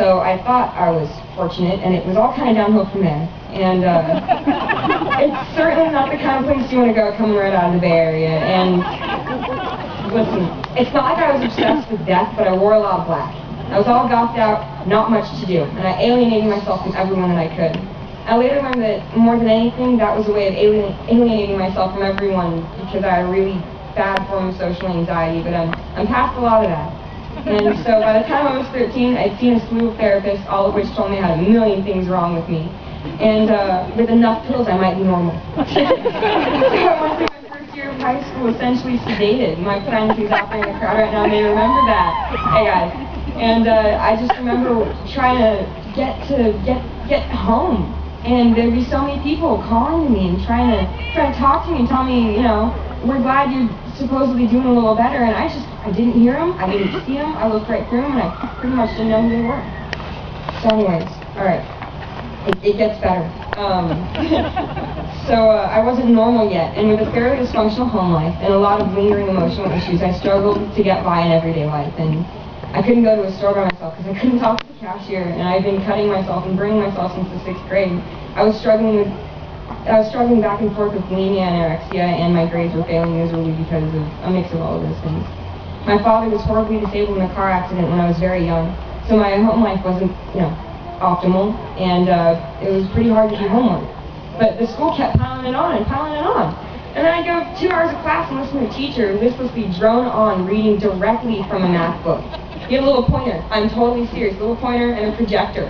So I thought I was fortunate, and it was all kind of downhill from there. And it's certainly not the kind of place you want to go coming right out of the Bay Area. And listen, it's not like I was obsessed with death, but I wore a lot of black. I was all gouged out, not much to do, and I alienated myself from everyone that I could. I later learned that more than anything, that was a way of alienating myself from everyone because I had a really bad form of social anxiety, but I'm past a lot of that. And so by the time I was 13, I'd seen a slew of therapists, all of which told me I had a million things wrong with me. And with enough pills, I might be normal. So I went through my first year of high school essentially sedated. My friends who's out there in the crowd right now may remember that. Hey guys. And I just remember trying to get home. And there'd be so many people calling to me and trying to talk to me and tell me, you know, we're glad you're supposedly doing a little better. And I didn't hear them, I didn't see them, I looked right through them, and I pretty much didn't know who they were. So anyways, alright, it gets better. So I wasn't normal yet, and with a fairly dysfunctional home life and a lot of lingering emotional issues, I struggled to get by in everyday life. And I couldn't go to a store by myself because I couldn't talk to the cashier, and I'd been cutting myself and burning myself since the 6th grade. I was struggling back and forth with bulimia and anorexia, and my grades were failing miserably because of a mix of all of those things. My father was horribly disabled in a car accident when I was very young, so my home life wasn't, you know, optimal, and it was pretty hard to do homework. But the school kept piling it on and piling it on. And then I'd go 2 hours of class and listen to a teacher who was supposed to be drone on reading directly from a math book. He had a little pointer, I'm totally serious, a little pointer and a projector.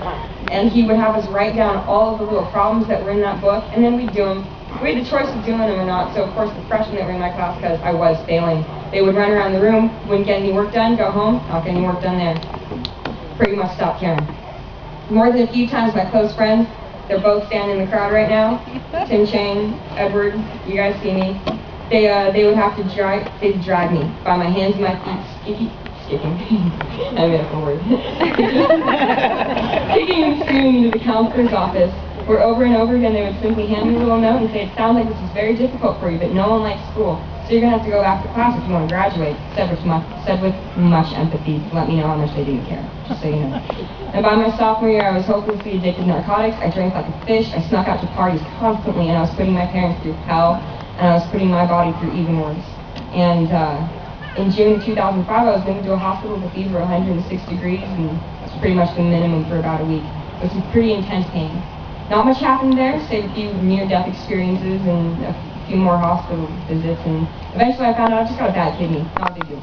And he would have us write down all of the little problems that were in that book, and then we'd do them. We had the choice of doing them or not, so of course the freshmen that were in my class, because I was failing, they would run around the room, wouldn't get any work done, go home, not get any work done there. Pretty much stopped caring. More than a few times my close friends, they're both standing in the crowd right now, Tim Chang, Edward, you guys see me, they would have to drag me by my hands and my feet, I made up a word. Taking and screaming into the counselor's office, where over and over again they would simply hand me a little note and say, it sounds like this is very difficult for you, but no one likes school, so you're going to have to go back to class if you want to graduate, said with much empathy to let me know how much they didn't care, just so you know. And by my sophomore year, I was hopelessly addicted to narcotics, I drank like a fish, I snuck out to parties constantly, and I was putting my parents through hell, and I was putting my body through even worse. And in June of 2005, I was moved to a hospital with a fever of 106 degrees, and that's pretty much the minimum for about a week. It was some pretty intense pain. Not much happened there, save a few near-death experiences and a few more hospital visits, and eventually I found out I just got a bad kidney. Not a big deal.